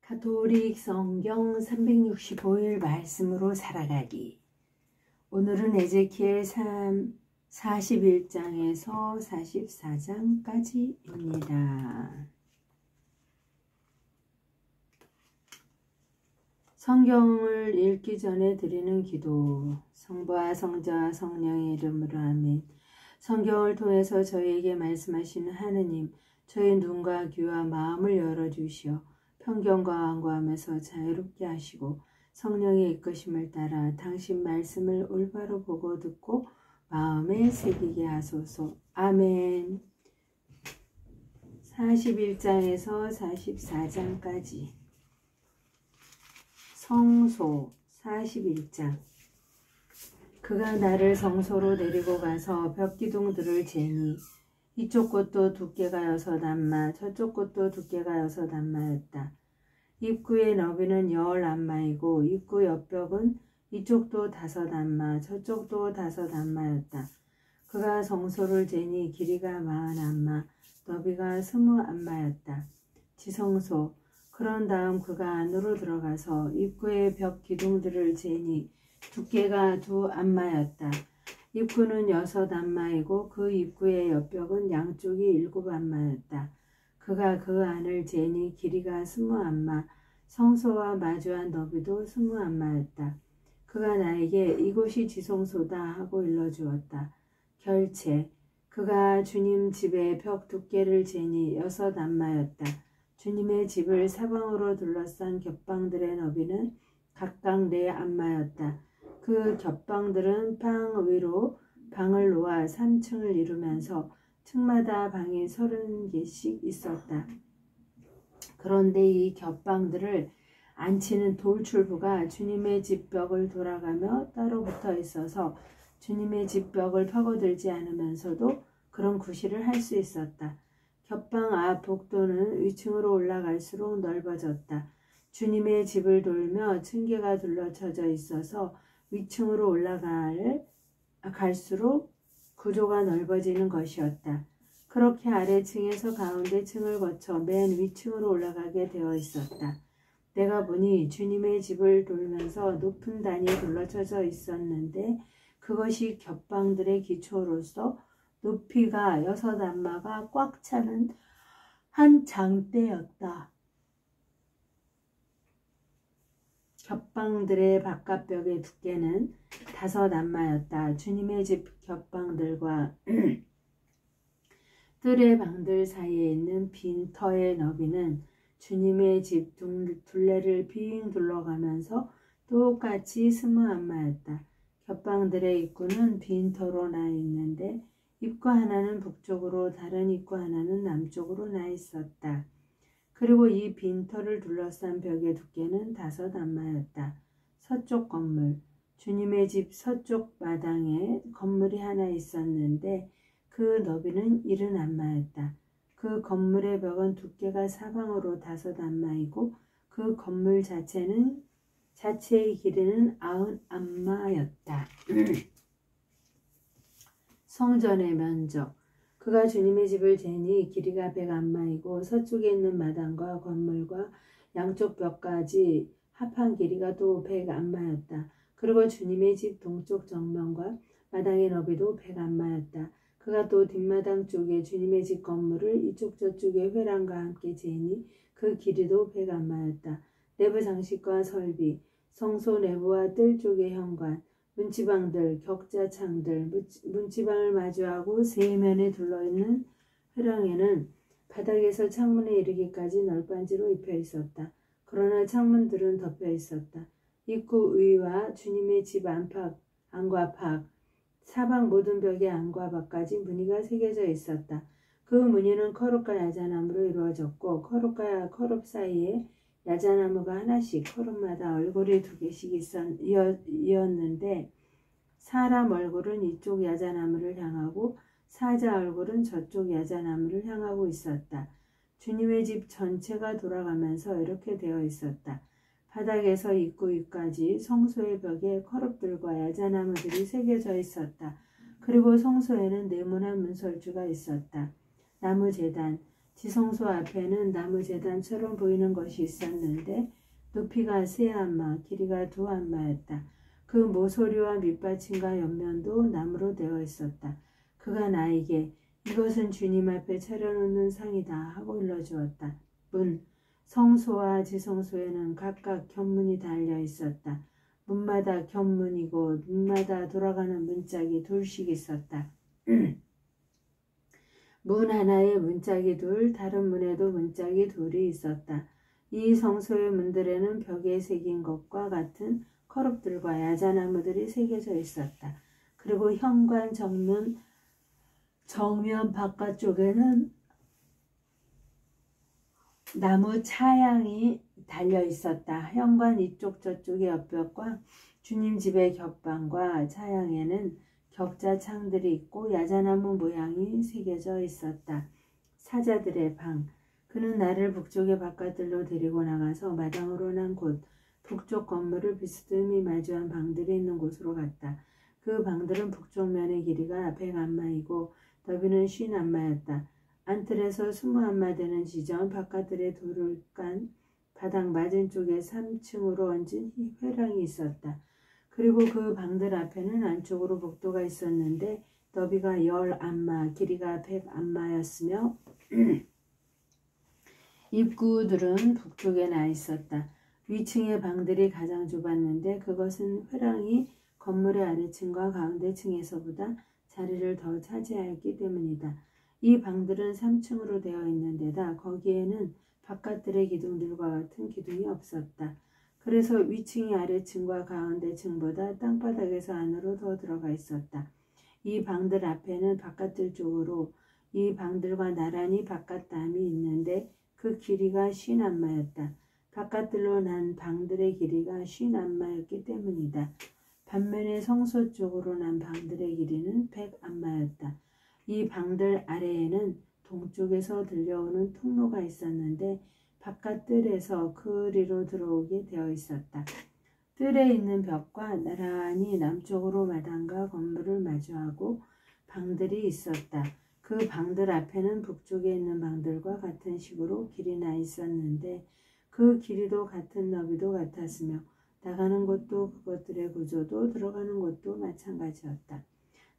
가톨릭 성경 365일 말씀으로 살아가기. 오늘은 에제키엘 41장에서 44장까지입니다. 성경을 읽기 전에 드리는 기도. 성부와 성자와 성령의 이름으로 아멘. 성경을 통해서 저희에게 말씀하시는 하느님, 저희 눈과 귀와 마음을 열어주시어 편견과 완고함에서 자유롭게 하시고 성령의 이끄심을 따라 당신 말씀을 올바로 보고 듣고 마음에 새기게 하소서. 아멘. 41장에서 44장까지. 성소 41장. 그가 나를 성소로 데리고 가서 벽기둥들을 재니 이쪽 곳도 두께가 6안마, 저쪽 곳도 두께가 6안마였다. 입구의 너비는 10안마이고 입구 옆벽은 이쪽도 5안마, 저쪽도 5안마였다. 그가 성소를 재니 길이가 40안마, 너비가 20안마였다. 지성소. 그런 다음 그가 안으로 들어가서 입구의 벽 기둥들을 재니 두께가 2안마였다. 입구는 6안마이고 그 입구의 옆벽은 양쪽이 7안마였다. 그가 그 안을 재니 길이가 20안마, 성소와 마주한 너비도 20안마였다. 그가 나에게 이곳이 지성소다 하고 일러주었다. 결체. 그가 주님 집의 벽 두께를 재니 6안마였다. 주님의 집을 사방으로 둘러싼 겹방들의 너비는 각각 4안마였다. 그 겹방들은 방 위로 방을 놓아 3층을 이루면서 층마다 방이 30개씩 있었다. 그런데 이 겹방들을 앉히는 돌출부가 주님의 집 벽을 돌아가며 따로 붙어 있어서 주님의 집 벽을 파고들지 않으면서도 그런 구실을 할 수 있었다. 겹방 앞 복도는 위층으로 올라갈수록 넓어졌다. 주님의 집을 돌며 층계가 둘러쳐져 있어서 위층으로 갈수록 구조가 넓어지는 것이었다. 그렇게 아래층에서 가운데 층을 거쳐 맨 위층으로 올라가게 되어 있었다. 내가 보니 주님의 집을 돌면서 높은 단이 둘러쳐져 있었는데 그것이 겹방들의 기초로서 높이가 6안마가 꽉 차는 한 장대였다. 겹방들의 바깥벽의 두께는 5안마였다. 주님의 집 겹방들과 뜰의 방들 사이에 있는 빈 터의 너비는 주님의 집 둘레를 빙 둘러가면서 똑같이 20안마였다. 겹방들의 입구는 빈 터로 나 있는데 입구 하나는 북쪽으로 다른 입구 하나는 남쪽으로 나 있었다. 그리고 이 빈터를 둘러싼 벽의 두께는 5안마였다. 서쪽 건물. 주님의 집 서쪽 마당에 건물이 하나 있었는데 그 너비는 70안마였다. 그 건물의 벽은 두께가 사방으로 5안마이고 그 건물 자체의 길이는 90안마였다. 성전의 면적. 그가 주님의 집을 재니 길이가 100안마이고 서쪽에 있는 마당과 건물과 양쪽 벽까지 합한 길이가 또 100안마였다. 그리고 주님의 집 동쪽 정면과 마당의 너비도 100안마였다. 그가 또 뒷마당 쪽에 주님의 집 건물을 이쪽 저쪽의 회랑과 함께 재니 그 길이도 100안마였다. 내부 장식과 설비, 성소 내부와 뜰 쪽의 현관, 문지방들, 격자창들, 문지방을 마주하고 세 면에 둘러있는 회랑에는 바닥에서 창문에 이르기까지 널빤지로 입혀 있었다. 그러나 창문들은 덮여 있었다. 입구 위와 주님의 집 안과 밖, 사방 모든 벽의 안과 밖까지 무늬가 새겨져 있었다. 그 무늬는 커룹과 야자나무로 이루어졌고 커룹과 커룹 사이에 야자나무가 하나씩 커룹마다 얼굴이 2개씩 이었는데 사람 얼굴은 이쪽 야자나무를 향하고 사자 얼굴은 저쪽 야자나무를 향하고 있었다. 주님의 집 전체가 돌아가면서 이렇게 되어 있었다. 바닥에서 입구 위까지 성소의 벽에 커룹들과 야자나무들이 새겨져 있었다. 그리고 성소에는 네모난 문설주가 있었다. 나무 제단, 지성소 앞에는 나무 제단처럼 보이는 것이 있었는데 높이가 3안마, 길이가 2안마였다. 그 모서리와 밑받침과 옆면도 나무로 되어 있었다. 그가 나에게 이것은 주님 앞에 차려놓는 상이다 하고 일러주었다. 문, 성소와 지성소에는 각각 견문이 달려 있었다. 문마다 견문이고 문마다 돌아가는 문짝이 둘씩 있었다. 문 하나에 문짝이 둘, 다른 문에도 문짝이 둘이 있었다. 이 성소의 문들에는 벽에 새긴 것과 같은 커룹들과 야자나무들이 새겨져 있었다. 그리고 현관 정면 바깥쪽에는 나무 차양이 달려 있었다. 현관 이쪽 저쪽의 옆벽과 주님 집의 겹방과 차양에는 격자 창들이 있고 야자나무 모양이 새겨져 있었다. 사자들의 방. 그는 나를 북쪽의 바깥들로 데리고 나가서 마당으로 난 곳 북쪽 건물을 비스듬히 마주한 방들이 있는 곳으로 갔다. 그 방들은 북쪽 면의 길이가 100안마이고 너비는 50안마였다. 안뜰에서 20안마 되는 지점 바깥들의 돌을 깐 바닥 맞은쪽에 3층으로 얹은 회랑이 있었다. 그리고 그 방들 앞에는 안쪽으로 복도가 있었는데 너비가 10안마, 길이가 100안마였으며 입구들은 북쪽에 나 있었다. 위층의 방들이 가장 좁았는데 그것은 회랑이 건물의 아래층과 가운데층에서보다 자리를 더 차지하였기 때문이다. 이 방들은 3층으로 되어 있는 데다 거기에는 바깥들의 기둥들과 같은 기둥이 없었다. 그래서 위층이 아래층과 가운데층보다 땅바닥에서 안으로 더 들어가 있었다. 이 방들 앞에는 바깥들 쪽으로 이 방들과 나란히 바깥담이 있는데 그 길이가 50안마였다. 바깥들로 난 방들의 길이가 50안마였기 때문이다. 반면에 성소 쪽으로 난 방들의 길이는 100안마였다. 이 방들 아래에는 동쪽에서 들려오는 통로가 있었는데 바깥 뜰에서 그리로 들어오게 되어 있었다. 뜰에 있는 벽과 나란히 남쪽으로 마당과 건물을 마주하고 방들이 있었다. 그 방들 앞에는 북쪽에 있는 방들과 같은 식으로 길이 나 있었는데 그 길이도 같은 너비도 같았으며 나가는 곳도 그것들의 구조도 들어가는 곳도 마찬가지였다.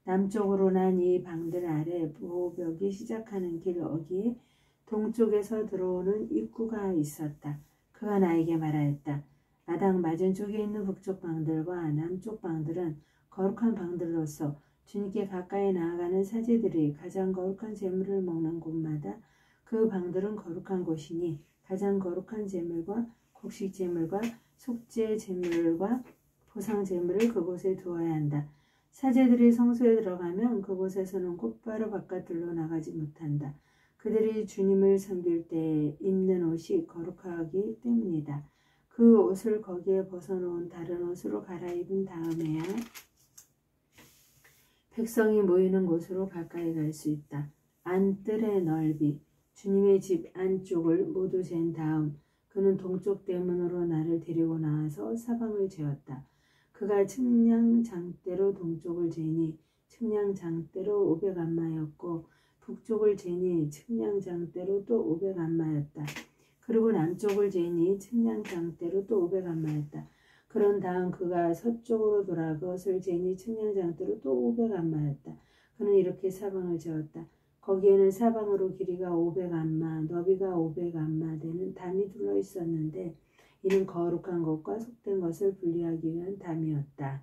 남쪽으로 난 이 방들 아래 보호벽이 시작하는 길 어기에 동쪽에서 들어오는 입구가 있었다. 그가 나에게 말하였다. 마당 맞은쪽에 있는 북쪽 방들과 남쪽 방들은 거룩한 방들로서 주님께 가까이 나아가는 사제들이 가장 거룩한 제물을 먹는 곳마다 그 방들은 거룩한 곳이니 가장 거룩한 제물과 곡식 제물과 속죄 제물과 보상 제물을 그곳에 두어야 한다. 사제들이 성소에 들어가면 그곳에서는 곧바로 바깥들로 나가지 못한다. 그들이 주님을 섬길 때 입는 옷이 거룩하기 때문이다. 그 옷을 거기에 벗어놓은 다른 옷으로 갈아입은 다음에야 백성이 모이는 곳으로 가까이 갈 수 있다. 안뜰의 넓이, 주님의 집 안쪽을 모두 잰 다음 그는 동쪽 대문으로 나를 데리고 나와서 사방을 재었다. 그가 측량장대로 동쪽을 재니 측량장대로 500안마였고 북쪽을 재니 측량장대로 또 500안마였다. 그리고 남쪽을 재니 측량장대로 또 500안마였다. 그런 다음 그가 서쪽으로 돌아 그것을 재니 측량장대로 또 500안마였다. 그는 이렇게 사방을 재었다. 거기에는 사방으로 길이가 500안마, 너비가 500안마 되는 담이 둘러 있었는데 이는 거룩한 것과 속된 것을 분리하기 위한 담이었다.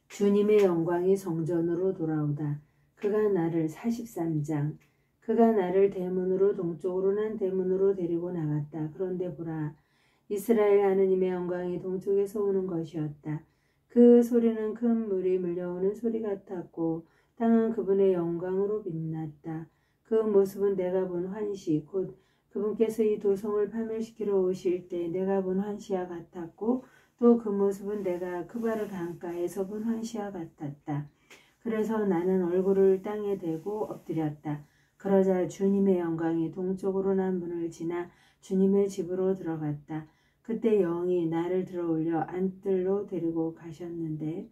주님의 영광이 성전으로 돌아오다. 그가 나를 43장 그가 나를 대문으로 동쪽으로 난 대문으로 데리고 나갔다. 그런데 보라, 이스라엘 하느님의 영광이 동쪽에서 오는 것이었다. 그 소리는 큰 물이 밀려오는 소리 같았고 땅은 그분의 영광으로 빛났다. 그 모습은 내가 본 환시 곧 그분께서 이 도성을 파멸시키러 오실 때 내가 본 환시와 같았고 또 그 모습은 내가 크바르 강가에서 본 환시와 같았다. 그래서 나는 얼굴을 땅에 대고 엎드렸다. 그러자 주님의 영광이 동쪽으로 난 문을 지나 주님의 집으로 들어갔다. 그때 영이 나를 들어올려 안뜰로 데리고 가셨는데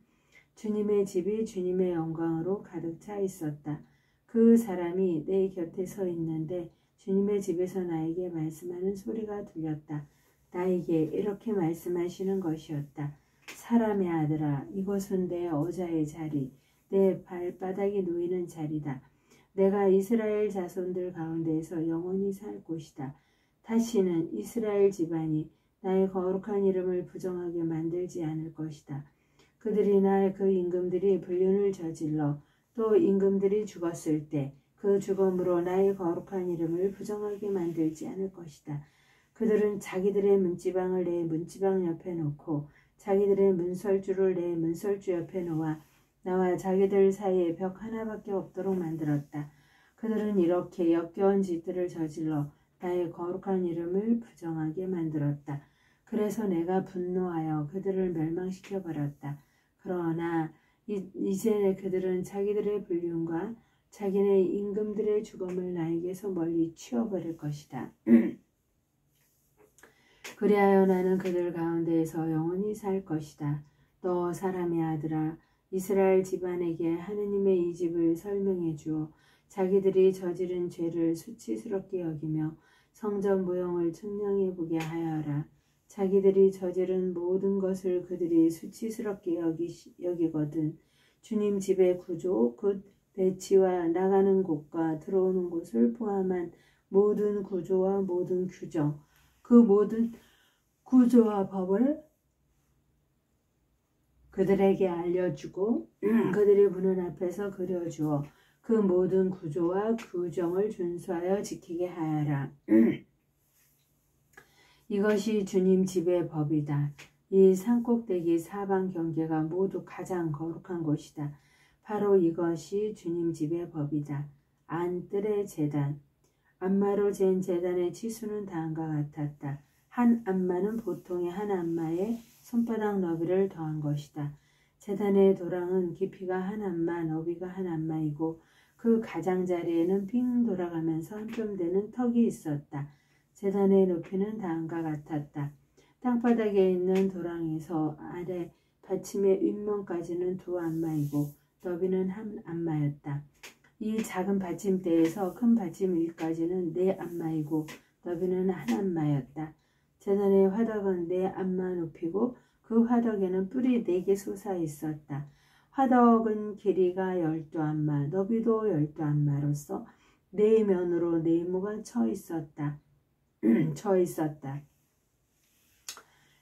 주님의 집이 주님의 영광으로 가득 차 있었다. 그 그 사람이 내 곁에 서 있는데 주님의 집에서 나에게 말씀하는 소리가 들렸다. 나에게 이렇게 말씀하시는 것이었다. 사람의 아들아, 이곳은 내 어자의 자리, 내 발바닥이 놓이는 자리다. 내가 이스라엘 자손들 가운데에서 영원히 살 곳이다. 다시는 이스라엘 집안이 나의 거룩한 이름을 부정하게 만들지 않을 것이다. 그들이 나 그 임금들이 불륜을 저질러 또 임금들이 죽었을 때 그 죽음으로 나의 거룩한 이름을 부정하게 만들지 않을 것이다. 그들은 자기들의 문지방을 내 문지방 옆에 놓고 자기들의 문설주를 내 문설주 옆에 놓아 나와 자기들 사이에 벽 하나밖에 없도록 만들었다. 그들은 이렇게 역겨운 짓들을 저질러 나의 거룩한 이름을 부정하게 만들었다. 그래서 내가 분노하여 그들을 멸망시켜 버렸다. 그러나 이제 그들은 자기들의 불륜과 자기네 임금들의 죽음을 나에게서 멀리 치워버릴 것이다. 그리하여 나는 그들 가운데에서 영원히 살 것이다. 너 사람의 아들아, 이스라엘 집안에게 하느님의 이 집을 설명해 주어 자기들이 저지른 죄를 수치스럽게 여기며 성전 모형을 측량해 보게 하여라. 자기들이 저지른 모든 것을 그들이 수치스럽게 여기거든 주님 집의 구조, 곧 배치와 나가는 곳과 들어오는 곳을 포함한 모든 구조와 모든 규정, 그 모든 구조와 법을 그들에게 알려주고 그들이 보는 앞에서 그려주어 그 모든 구조와 규정을 준수하여 지키게 하여라. 이것이 주님 집의 법이다. 이 산꼭대기 사방 경계가 모두 가장 거룩한 곳이다. 바로 이것이 주님 집의 법이다. 안뜰의 제단. 안마로 잰 제단의 치수는 다음과 같았다. 한 안마는 보통의 한 안마에 손바닥 너비를 더한 것이다. 제단의 도랑은 깊이가 한 안마, 너비가 한 안마이고 그 가장자리에는 빙 돌아가면서 한 뼘 되는 턱이 있었다. 제단의 높이는 다음과 같았다. 땅바닥에 있는 도랑에서 아래 받침의 윗면까지는 2 안마이고 너비는 한 안마였다. 이 작은 받침대에서 큰 받침 위까지는 4 안마이고 너비는 한 안마였다. 제단의 화덕은 4 안마 높이고 그 화덕에는 뿔이 4개 솟아 있었다. 화덕은 길이가 12안마, 너비도 12안마로서 4면으로 네모가 쳐 있었다.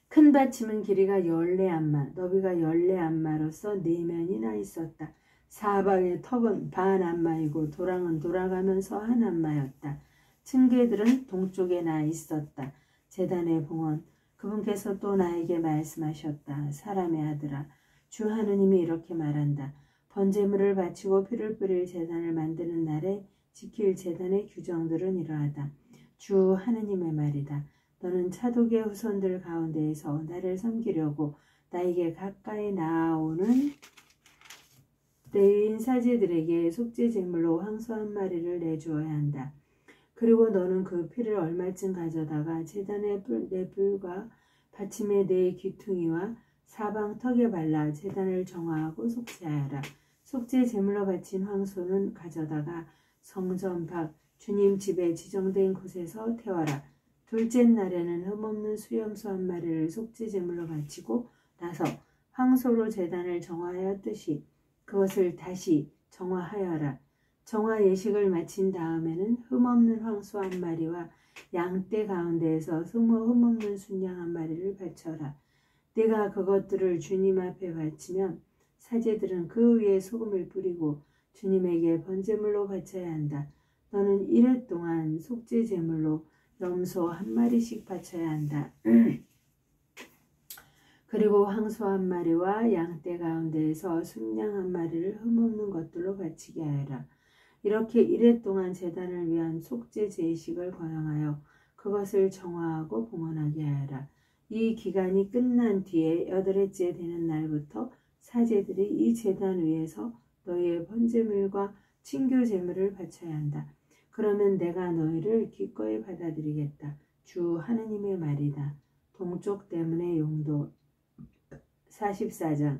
큰 받침은 길이가 14안마, 너비가 14안마로서 4면이 나 있었다. 사방의 턱은 반 안마이고 도랑은 돌아가면서 한 안마였다. 층계들은 동쪽에 나 있었다. 제단의 봉헌. 그분께서 또 나에게 말씀하셨다. 사람의 아들아, 주 하느님이 이렇게 말한다. 번제물을 바치고 피를 뿌릴 제단을 만드는 날에 지킬 제단의 규정들은 이러하다. 주 하느님의 말이다. 너는 차독의 후손들 가운데에서 나를 섬기려고 나에게 가까이 나아오는 레위인 사제들에게 속죄 제물로 황소 한 마리를 내주어야 한다. 그리고 너는 그 피를 얼마쯤 가져다가 제단의 네 뿔과 받침의 4 귀퉁이와 사방 턱에 발라 제단을 정화하고 속죄하여라. 속죄 제물로 바친 황소는 가져다가 성전 밖 주님 집에 지정된 곳에서 태워라. 둘째 날에는 흠없는 수염소 한 마리를 속죄 제물로 바치고 나서 황소로 제단을 정화하였듯이 그것을 다시 정화하여라. 정화 예식을 마친 다음에는 흠없는 황소 한 마리와 양떼 가운데에서 흠없는 순양 한 마리를 바쳐라. 네가 그것들을 주님 앞에 바치면 사제들은 그 위에 소금을 뿌리고 주님에게 번제물로 바쳐야 한다. 너는 이래 동안 속죄 제물로 염소 한 마리씩 바쳐야 한다. 그리고 황소 한 마리와 양떼 가운데에서 순양 한 마리를 흠없는 것들로 바치게 하여라. 이렇게 이래 동안 제단을 위한 속죄 제식을 거행하여 그것을 정화하고 봉헌하게 하여라. 이 기간이 끝난 뒤에 8회째 되는 날부터 사제들이 이 제단 위에서 너희의 번제물과 친교 제물을 바쳐야 한다. 그러면 내가 너희를 기꺼이 받아들이겠다. 주 하느님의 말이다. 동쪽 대문의 용도 44장.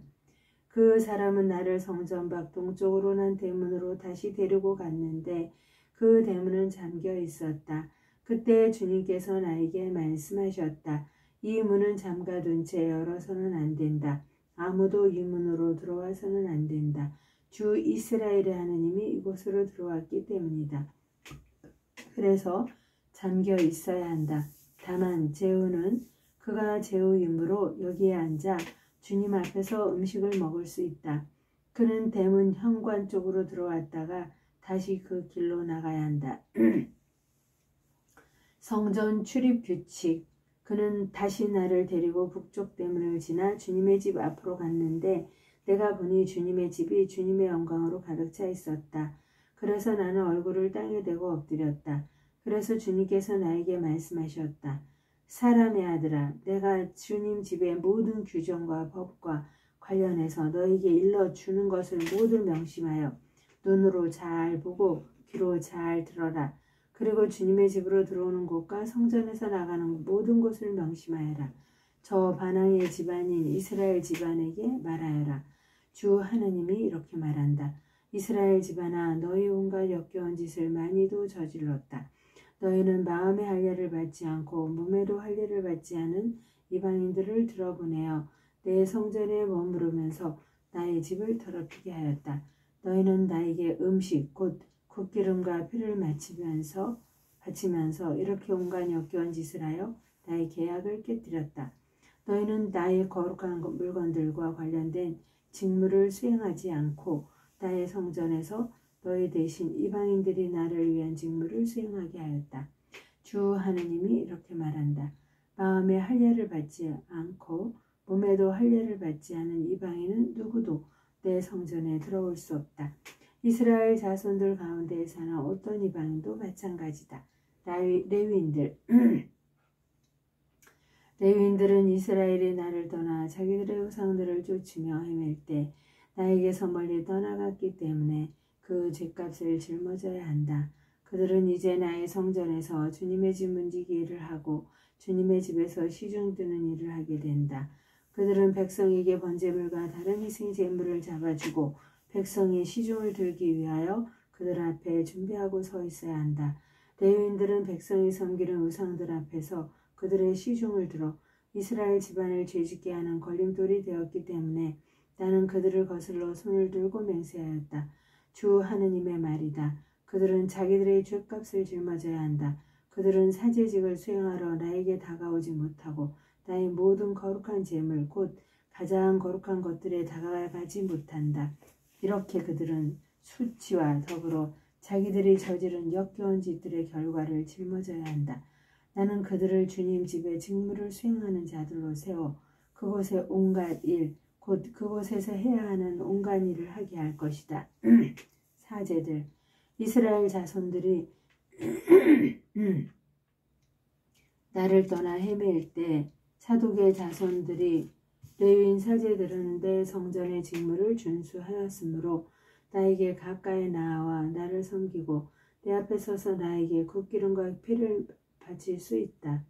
그 사람은 나를 성전 밖 동쪽으로 난 대문으로 다시 데리고 갔는데 그 대문은 잠겨 있었다. 그때 주님께서 나에게 말씀하셨다. 이 문은 잠가둔 채 열어서는 안 된다. 아무도 이 문으로 들어와서는 안 된다. 주 이스라엘의 하느님이 이곳으로 들어왔기 때문이다. 그래서 잠겨 있어야 한다. 다만 제후는 그가 제후이므로 여기에 앉아 주님 앞에서 음식을 먹을 수 있다. 그는 대문 현관 쪽으로 들어왔다가 다시 그 길로 나가야 한다. 성전 출입 규칙. 그는 다시 나를 데리고 북쪽 대문을 지나 주님의 집 앞으로 갔는데 내가 보니 주님의 집이 주님의 영광으로 가득 차 있었다. 그래서 나는 얼굴을 땅에 대고 엎드렸다. 그래서 주님께서 나에게 말씀하셨다. 사람의 아들아, 내가 주님 집의 모든 규정과 법과 관련해서 너에게 일러주는 것을 모두 명심하여 눈으로 잘 보고 귀로 잘 들어라. 그리고 주님의 집으로 들어오는 곳과 성전에서 나가는 모든 곳을 명심하여라. 저 반항의 집안인 이스라엘 집안에게 말하여라. 주 하나님이 이렇게 말한다. 이스라엘 집안아, 너희 온갖 역겨운 짓을 많이도 저질렀다. 너희는 마음의 할례를 받지 않고 몸에도 할례를 받지 않은 이방인들을 들어보내어 내 성전에 머무르면서 나의 집을 더럽히게 하였다. 너희는 나에게 음식 곧 굿기름과 피를 바치면서 이렇게 온갖 역겨운 짓을 하여 나의 계약을 깨뜨렸다. 너희는 나의 거룩한 물건들과 관련된 직무를 수행하지 않고 나의 성전에서 너희 대신 이방인들이 나를 위한 직무를 수행하게 하였다. 주 하느님이 이렇게 말한다. 마음에 할례를 받지 않고 몸에도 할례를 받지 않은 이방인은 누구도 내 성전에 들어올 수 없다. 이스라엘 자손들 가운데 사는 어떤 이방인도 마찬가지다. 레위인들 레위인들은 이스라엘이 나를 떠나 자기들의 우상들을 쫓으며 헤맬 때 나에게서 멀리 떠나갔기 때문에 그 죗값을 짊어져야 한다. 그들은 이제 나의 성전에서 주님의 집 문지기 일을 하고 주님의 집에서 시중 드는 일을 하게 된다. 그들은 백성에게 번제물과 다른 희생 제물을 잡아주고 백성이 시중을 들기 위하여 그들 앞에 준비하고 서 있어야 한다. 레위인들은 백성이 섬기는 우상들 앞에서 그들의 시중을 들어 이스라엘 집안을 죄짓게 하는 걸림돌이 되었기 때문에 나는 그들을 거슬러 손을 들고 맹세하였다. 주 하느님의 말이다. 그들은 자기들의 죗값을 짊어져야 한다. 그들은 사제직을 수행하러 나에게 다가오지 못하고 나의 모든 거룩한 제물 곧 가장 거룩한 것들에 다가가지 못한다. 이렇게 그들은 수치와 더불어 자기들이 저지른 역겨운 짓들의 결과를 짊어져야 한다. 나는 그들을 주님 집에 직무를 수행하는 자들로 세워 그곳의 온갖 일, 곧 그곳에서 해야 하는 온갖 일을 하게 할 것이다. 사제들, 이스라엘 자손들이 나를 떠나 헤맬 때 사독의 자손들이 레위인 사제들은 내 성전의 직무를 준수하였으므로 나에게 가까이 나와 나를 섬기고 내 앞에 서서 나에게 굿기름과 피를 바칠 수 있다.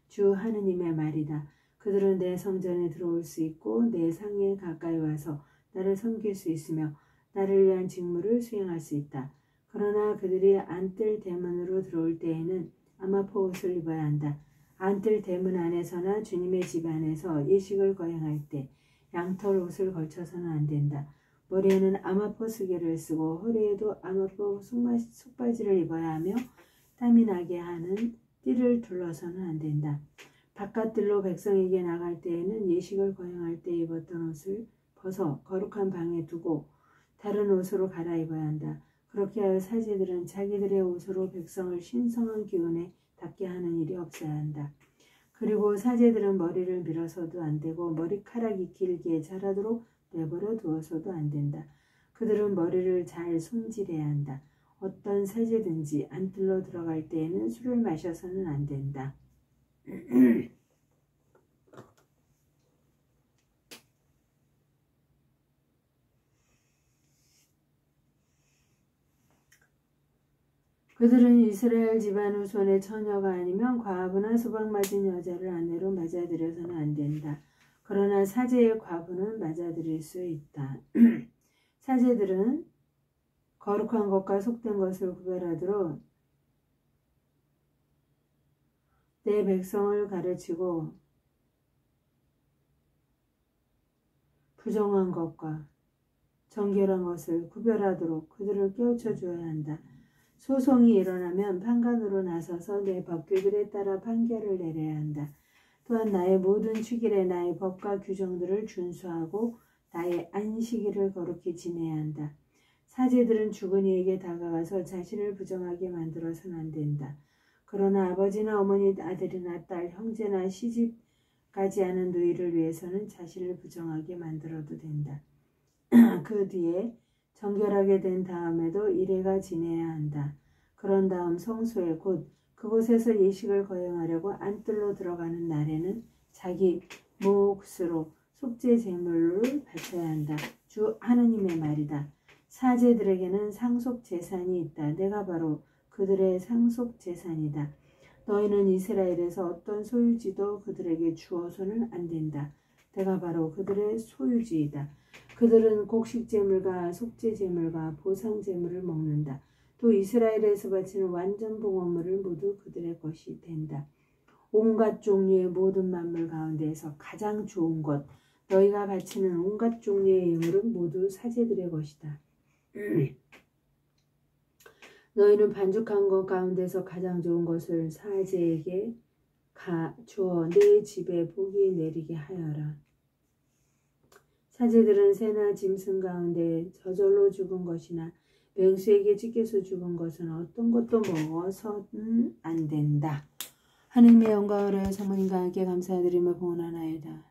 주 하느님의 말이다. 그들은 내 성전에 들어올 수 있고 내 상에 가까이 와서 나를 섬길 수 있으며 나를 위한 직무를 수행할 수 있다. 그러나 그들이 안뜰 대문으로 들어올 때에는 아마포 옷을 입어야 한다. 안뜰 대문 안에서나 주님의 집 안에서 예식을 거행할 때 양털 옷을 걸쳐서는 안 된다. 머리에는 아마포 쓰개를 쓰고 허리에도 아마포 속바지를 입어야 하며 땀이 나게 하는 띠를 둘러서는 안 된다. 바깥들로 백성에게 나갈 때에는 예식을 거행할 때 입었던 옷을 벗어 거룩한 방에 두고 다른 옷으로 갈아입어야 한다. 그렇게 하여 사제들은 자기들의 옷으로 백성을 신성한 기운에 닿게 하는 일이 없어야 한다. 그리고 사제들은 머리를 밀어서도 안 되고 머리카락이 길게 자라도록 내버려 두어서도 안 된다. 그들은 머리를 잘 손질해야 한다. 어떤 사제든지 안뜰로 들어갈 때에는 술을 마셔서는 안 된다. 그들은 이스라엘 집안 후손의 처녀가 아니면 과부나 수박 맞은 여자를 아내로 맞아들여서는 안 된다. 그러나 사제의 과부는 맞아들일 수 있다. 사제들은 거룩한 것과 속된 것을 구별하도록 내 백성을 가르치고 부정한 것과 정결한 것을 구별하도록 그들을 깨우쳐 줘야 한다. 소송이 일어나면 판관으로 나서서 내 법규들에 따라 판결을 내려야 한다. 또한 나의 모든 축일에 나의 법과 규정들을 준수하고 나의 안식일을 거룩히 지내야 한다. 사제들은 죽은 이에게 다가가서 자신을 부정하게 만들어서는 안 된다. 그러나 아버지나 어머니, 아들이나 딸, 형제나 시집가지 않은 누이를 위해서는 자신을 부정하게 만들어도 된다. 그 뒤에 정결하게 된 다음에도 이래가 지내야 한다. 그런 다음 성소에 곧 그곳에서 예식을 거행하려고 안뜰로 들어가는 날에는 자기 몫으로 속죄 제물을 바쳐야 한다. 주 하느님의 말이다. 사제들에게는 상속 재산이 있다. 내가 바로 그들의 상속 재산이다. 너희는 이스라엘에서 어떤 소유지도 그들에게 주어서는 안 된다. 내가 바로 그들의 소유지이다. 그들은 곡식 제물과 속죄 제물과 보상 제물을 먹는다. 또 이스라엘에서 바치는 완전 봉헌물을 모두 그들의 것이 된다. 온갖 종류의 모든 만물 가운데에서 가장 좋은 것, 너희가 바치는 온갖 종류의 예물은 모두 사제들의 것이다. 너희는 반죽한 것 가운데서 가장 좋은 것을 사제에게 주어 내 집에 복이 내리게 하여라. 사제들은 새나 짐승 가운데 저절로 죽은 것이나 맹수에게 찢겨서 죽은 것은 어떤 것도 먹어서는 안 된다. 하느님의 영광을 하여 사모님과 함께 감사드리며 봉헌하나이다.